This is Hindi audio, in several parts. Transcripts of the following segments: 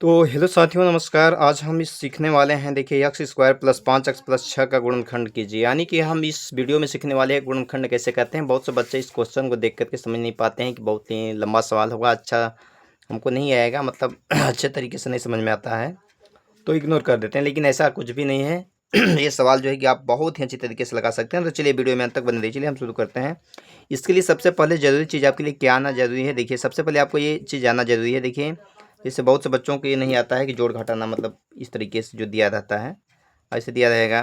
तो हेलो साथियों, नमस्कार। आज हम इस सीखने वाले हैं, देखिए x square plus 5x plus 6 का गुणनखंड कीजिए। यानी कि हम इस वीडियो में सीखने वाले हैं गुणनखंड कैसे करते हैं। बहुत से बच्चे इस क्वेश्चन को देख करके समझ नहीं पाते हैं कि बहुत ही लंबा सवाल होगा, अच्छा हमको नहीं आएगा, मतलब अच्छे तरीके से नहीं समझ में आता है तो इग्नोर कर देते हैं। लेकिन ऐसा कुछ भी नहीं है। ये सवाल जो है कि आप बहुत ही अच्छी तरीके से लगा सकते हैं। तो चलिए वीडियो में अंत तक बने रहिए। चलिए हम शुरू करते हैं। इसके लिए सबसे पहले ज़रूरी चीज़ आपके लिए क्या आना ज़रूरी है, देखिए सबसे पहले आपको ये चीज़ आना ज़रूरी है। देखिए जैसे बहुत से बच्चों को ये नहीं आता है कि जोड़ घटाना, मतलब इस तरीके से जो दिया रहता है, ऐसे दिया रहेगा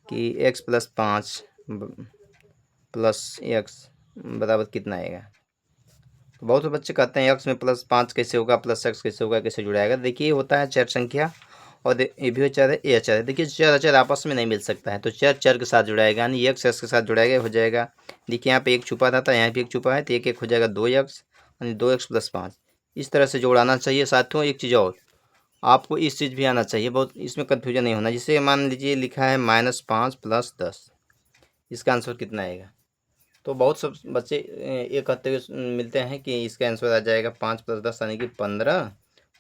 कि x प्लस 5 प्लस एक्स बराबर कितना आएगा। तो बहुत से बच्चे कहते हैं एक्स में प्लस 5 कैसे होगा, प्लस एक्स कैसे होगा, कैसे जुड़ाएगा। देखिए होता है चर संख्या और ये भी चर है, ये चर है। देखिए चर अचर आपस में नहीं मिल सकता है, तो चर चर के साथ जुड़ाएगा, यानी एक्स एक्स के साथ जुड़ाएगा, हो जाएगा। देखिए यहाँ पे एक छुपा था यहाँ पे एक छुपा है, तो एक एक हो जाएगा 2x, यानी 2x प्लस 5। इस तरह से जोड़ाना चाहिए साथियों। एक चीज़ और आपको इस चीज़ भी आना चाहिए, बहुत इसमें कन्फ्यूजन नहीं होना। जिसे मान लीजिए लिखा है -5 प्लस 10, इसका आंसर कितना आएगा। तो बहुत सब बच्चे ये कहते हुए मिलते हैं कि इसका आंसर आ जाएगा 5 प्लस 10 यानी कि 15,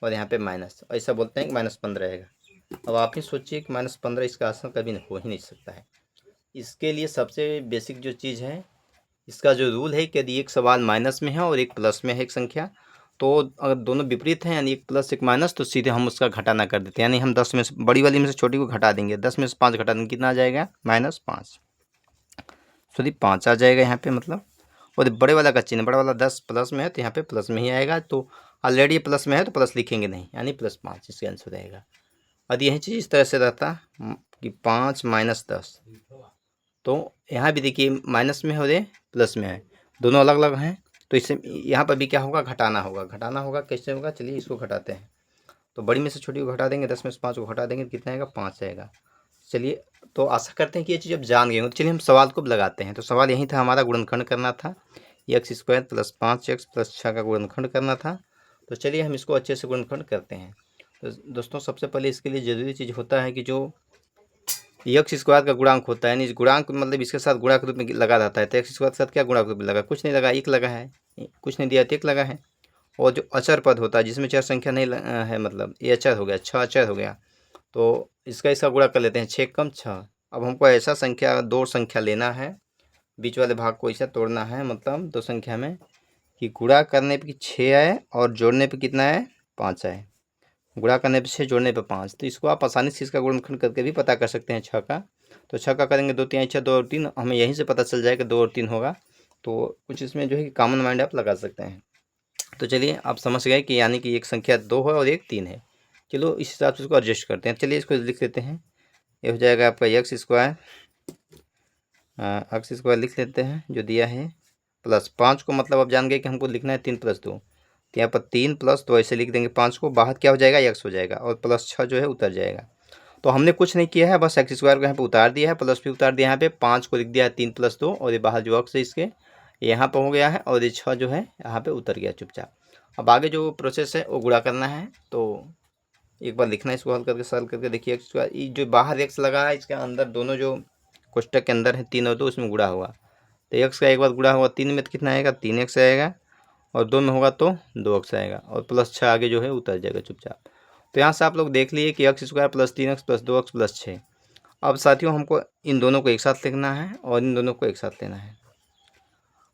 और यहाँ पे माइनस, ऐसा बोलते हैं कि -15 आएगा। अब आप ही सोचिए कि -15 इसका आंसर कभी हो ही नहीं सकता है। इसके लिए सबसे बेसिक जो चीज़ है, इसका जो रूल है कि यदि एक सवाल माइनस में है और एक प्लस में है एक संख्या, तो अगर दोनों विपरीत हैं, यानी एक प्लस एक माइनस, तो सीधे हम उसका घटाना कर देते हैं। यानी हम 10 में से बड़ी वाली में से छोटी को घटा देंगे, 10 में से 5 घटा देंगे, कितना आ जाएगा -5, सॉरी 5 आ जाएगा यहाँ पे, मतलब। और बड़े वाला का चिन्ह, बड़ा वाला 10 प्लस में है तो यहाँ पे प्लस में ही आएगा, तो ऑलरेडी प्लस में है तो प्लस लिखेंगे नहीं, यानी +5 इसका आंसर रहेगा। और यही चीज़ इस तरह से रहता कि 5 माइनस 10, तो यहाँ भी देखिए माइनस में है और ये प्लस में है, दोनों अलग अलग हैं। तो इससे यहाँ पर भी क्या होगा, घटाना होगा। घटाना होगा कैसे होगा, चलिए इसको घटाते हैं। तो बड़ी में से छोटी को घटा देंगे, 10 में से 5 को घटा देंगे, तो कितना आएगा, 5 आएगा। चलिए, तो आशा करते हैं कि ये चीज़ अब जान गए हो। तो चलिए हम सवाल को लगाते हैं। तो सवाल यही था, हमारा गुणनखंड करना था, x square plus 5x plus 6 का गुणनखंड करना था। तो चलिए हम इसको अच्छे से गुणनखंड करते हैं। तो दोस्तों सबसे पहले इसके लिए ज़रूरी चीज़ होता है कि जो एक्स स्क्वायर का गुणांक होता है, यानी इस गुणांक मतलब इसके साथ गुणा के रूप में लगा रहता है। तो एक्स स्क्वायर के साथ क्या गुणा के रूप में लगा, कुछ नहीं लगा, एक लगा है, कुछ नहीं दिया तो एक लगा है। और जो अचर पद होता है जिसमें चार संख्या नहीं है, मतलब ये अचर हो गया, 6 अचर हो गया, तो इसका गुणा कर लेते हैं, 6 कम 6। अब हमको ऐसा संख्या, दो संख्या लेना है, बीच वाले भाग को ऐसा तोड़ना है, मतलब दो संख्या में, कि गुणा करने पे 6 आए और जोड़ने पे कितना आए, 5 आए। गुणा करने पे 6, जोड़ने पे 5, तो इसको आप आसानी से इसका गुणनखंड करके भी पता कर सकते हैं 6 का। तो 6 का करेंगे 2 3 6, 2 और 3, हमें यहीं से पता चल जाएगा 2 और 3 होगा। तो कुछ इसमें जो है कि कॉमन माइंड आप लगा सकते हैं। तो चलिए आप समझ गए कि यानी कि एक संख्या 2 है और एक 3 है। चलो इस हिसाब से इसको एडजस्ट करते हैं। चलिए इसको लिख लेते हैं। ये हो जाएगा आपका एक्स स्क्वायर लिख लेते हैं जो दिया है, प्लस 5 को, मतलब अब जान गए कि हमको लिखना है 3 प्लस 2, तो यहाँ पर 3 प्लस 2 ऐसे लिख देंगे, 5 को बाहर क्या हो जाएगा, एक्स हो जाएगा, और प्लस 6 जो है उतर जाएगा। तो हमने कुछ नहीं किया है, बस एक्स स्क्वायर को यहाँ पे उतार दिया है, प्लस भी उतार दिया, यहाँ पे 5 को लिख दिया है 3 प्लस 2, और ये बाहर जो अक्स है इसके यहाँ पर हो गया है, और ये 6 जो है यहाँ पे उतर गया चुपचाप। अब आगे जो प्रोसेस है वो गुणा करना है। तो एक बार लिखना है इसको, हल करके सॉल्व करके देखिए, एक्स स्क्वायर जो बाहर एक्स लगा है इसके अंदर, दोनों जो कोष्टक के अंदर है 3 और 2, उसमें गुणा हुआ, तो एक्स का एक बार गुणा हुआ 3 में तो कितना आएगा, 3x आएगा, और 2 में होगा तो 2x आएगा, और प्लस 6 आगे जो है उतर जाएगा चुपचाप। तो यहाँ से आप लोग देख लिए कि x square plus 3x plus 2x plus 6। अब साथियों हमको इन दोनों को एक साथ लिखना है और इन दोनों को एक साथ लेना है।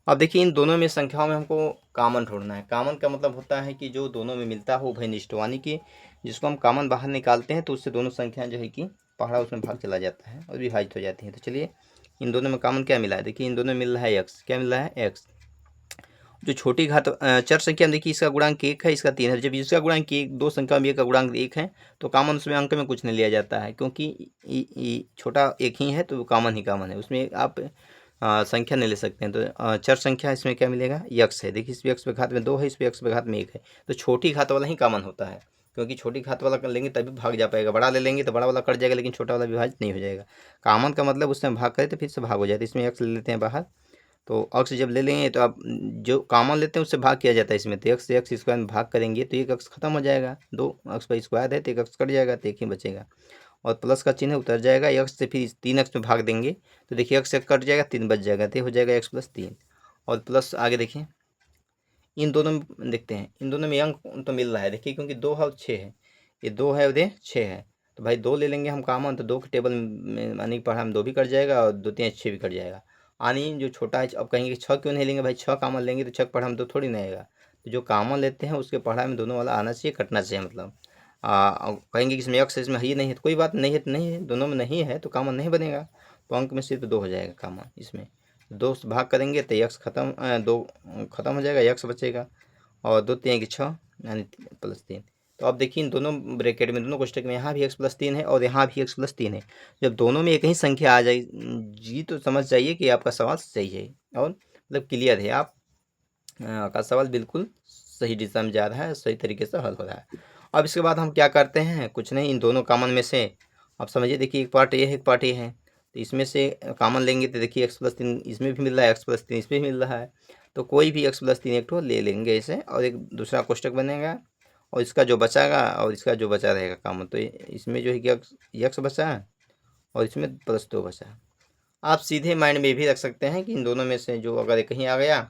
अब देखिए इन दोनों में संख्याओं में हमको कॉमन ढूंढना है। कॉमन का मतलब होता है कि जो दोनों में मिलता है वो उभयनिष्ठ, यानी कि जिसको हम कॉमन बाहर निकालते हैं तो उससे दोनों संख्याएं जो है कि पहाड़ा उसमें भाग चला जाता है और विभाजित हो जाती हैं। तो चलिए इन दोनों में कॉमन क्या मिला है, देखिए इन दोनों में मिल रहा है एक्स, क्या मिल रहा है, एक्स। जो छोटी घात चर संख्या में देखिए इसका गुणांक 1 है, इसका 3 है। जब इसका गुणांक 1, दो संख्या में एक का गुणांक 1 है तो कॉमन उसमें अंक में कुछ नहीं लिया जाता है, क्योंकि छोटा एक ही है तो कॉमन ही कॉमन है, उसमें आप संख्या नहीं ले सकते हैं। तो चर संख्या इसमें क्या मिलेगा, यक्स है। देखिए इस एक्स पे घात में 2 है, इस पे एक्स पे घात में 1 है, तो छोटी घात वाला ही कॉमन होता है, क्योंकि छोटी घात वाला कर लेंगे तभी भाग जा पाएगा, बड़ा ले लेंगे तो बड़ा वाला कट जाएगा लेकिन छोटा वाला विभाजित नहीं हो जाएगा। कॉमन का मतलब उसमें भाग करें तो फिर से भाग हो जाता है। इसमें एक्स ले लेते हैं बाहर, तो अक्स जब ले लेंगे तो आप जो कॉमन लेते हैं उससे भाग किया जाता है इसमें, तो एक्स से एक्स स्क्वायर में भाग करेंगे तो एक अक्स खत्म हो जाएगा, दो अक्स पर स्क्वायर है तो एक अक्स कट जाएगा तो एक ही बचेगा, और प्लस का चिन्ह उतर जाएगा। एक्स से फिर 3x में भाग देंगे तो देखिए एक्स से कट जाएगा, 3 बच जाएगा, तो हो जाएगा x प्लस 3, और प्लस आगे देखिए इन दोनों में देखते हैं, इन दोनों में अंक तो मिल रहा है देखिए, क्योंकि 2 है और 6 है, ये 2 है और ये 6 है, तो भाई 2 ले लेंगे हम कॉमन, तो 2 के टेबल में यानी कि पढ़ा में 2 भी कट जाएगा और 2 3 6 भी कट जाएगा। यानी जो छोटा है, अब कहेंगे 6 क्यों नहीं लेंगे भाई, 6 कॉमन लेंगे तो 6 पढ़ा में 2 थोड़ी ना आएगा, तो जो कॉमन लेते हैं उसके पढ़ा में दोनों वाला आना चाहिए, कटना चाहिए मतलब। कहेंगे कि इसमें एक्स इसमें है ही नहीं है, तो कोई बात नहीं है, तो नहीं है, दोनों में नहीं है तो कॉमन नहीं बनेगा, तो अंक में सिर्फ 2 हो जाएगा कॉमन इसमें। 2 से भाग करेंगे तो एक्स खत्म, 2 खत्म हो जाएगा, एक्स बचेगा, और 2 3 की 6 यानी +3। तो अब देखिए इन दोनों ब्रैकेट में, दोनों कोष्टक में यहाँ भी x+3 है और यहाँ भी x+3 है। जब दोनों में एक ही संख्या आ जाएगी तो समझ जाइए कि आपका सवाल सही है और मतलब क्लियर है, आप का सवाल बिल्कुल सही दिशा में जा रहा है, सही तरीके से हल हो रहा है। अब इसके बाद हम क्या करते हैं, कुछ नहीं, इन दोनों कॉमन में से आप समझिए, देखिए एक पार्ट ये है एक पार्ट ये है, तो इसमें से कॉमन लेंगे तो देखिए x+3 इसमें भी मिल रहा है, x+3 इसमें भी मिल रहा है, तो कोई भी x+3 एक ठो ले लेंगे इसे, और एक दूसरा कोष्टक बनेगा और इसका जो बचागा और इसका जो बचा रहेगा कॉमन, तो इसमें जो है कि x बचा और इसमें +2 बचा। आप सीधे माइंड में भी रख सकते हैं कि इन दोनों में से जो अगर कहीं आ गया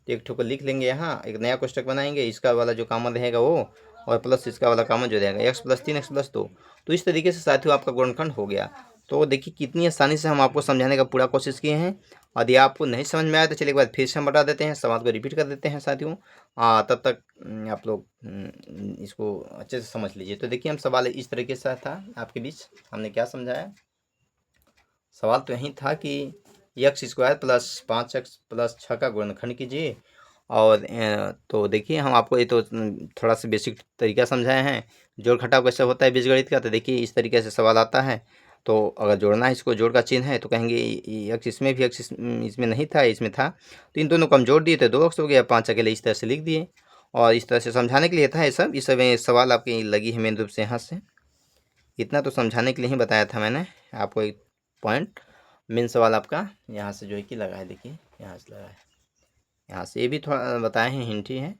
तो एक ठो को लिख लेंगे, यहाँ एक नया कोष्टक बनाएंगे, इसका वाला जो कॉमन रहेगा वो, और प्लस इसका वाला कॉमन जो रहेगा x+3 x+2। तो इस तरीके से साथियों आपका गुणनखंड हो गया। तो देखिए कितनी आसानी से हम आपको समझाने का पूरा कोशिश किए हैं। यदि आपको नहीं समझ में आया तो चलिए एक बार फिर से हम बता देते हैं, सवाल को रिपीट कर देते हैं साथियों, तब तक आप लोग इसको अच्छे से समझ लीजिए। तो देखिए हम सवाल इस तरीके से था आपके बीच, हमने क्या समझाया, सवाल तो यही था कि x² + 5x + 6 का गुणनखंड कीजिए। और तो देखिए हम आपको ये तो थोड़ा सा बेसिक तरीका समझाए हैं, जोड़ घटाव कैसे होता है बीजगणित का, तो देखिए इस तरीके से सवाल आता है। तो अगर जोड़ना है, इसको जोड़ का चिन्ह है, तो कहेंगे x इसमें भी, x इसमें नहीं था, इसमें था, तो इन दोनों को हम जोड़ दिए तो 2x हो गया, 5 अकेले इस तरह से लिख दिए। और इस तरह से समझाने के लिए था ये सब, इस सब सवाल आपकी लगी है मेन रूप से यहाँ से, इतना तो समझाने के लिए ही बताया था मैंने आपको। एक पॉइंट मेन सवाल आपका यहाँ से जो है कि लगा है, देखिए यहाँ से लगा है, यहाँ से ये भी थोड़ा बताए हैं, हिंट ही है।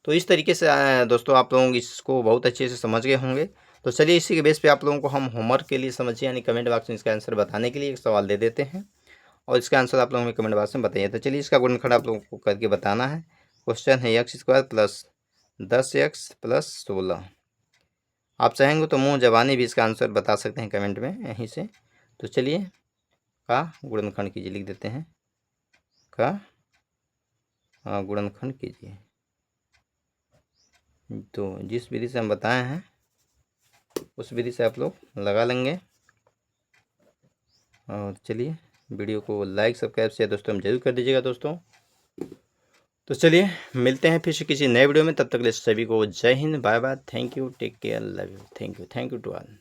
तो इस तरीके से दोस्तों आप लोग इसको बहुत अच्छे से समझ गए होंगे। तो चलिए इसी के बेस पे आप लोगों को हम होमवर्क के लिए समझिए, यानी कमेंट बॉक्स में इसका आंसर बताने के लिए एक सवाल दे देते हैं, और इसका आंसर आप लोगों में कमेंट बॉक्स में बताइए। तो चलिए इसका गुणनखंड आप लोगों को करके बताना है। क्वेश्चन है x² + 10x + 16। आप चाहेंगे तो मुँह ज़बानी भी इसका आंसर बता सकते हैं कमेंट में यहीं से। तो चलिए का गुणनखंड कीजिए, लिख देते हैं का गुणनखंड कीजिए। तो जिस विधि से हम बताए हैं उस विधि से आप लोग लगा लेंगे। और चलिए वीडियो को लाइक सब्सक्राइब शेयर दोस्तों जरूर कर दीजिएगा दोस्तों। तो चलिए मिलते हैं फिर से किसी नए वीडियो में, तब तक के लिए सभी को जय हिंद, bye bye, thank you, take care, love you, thank you to all.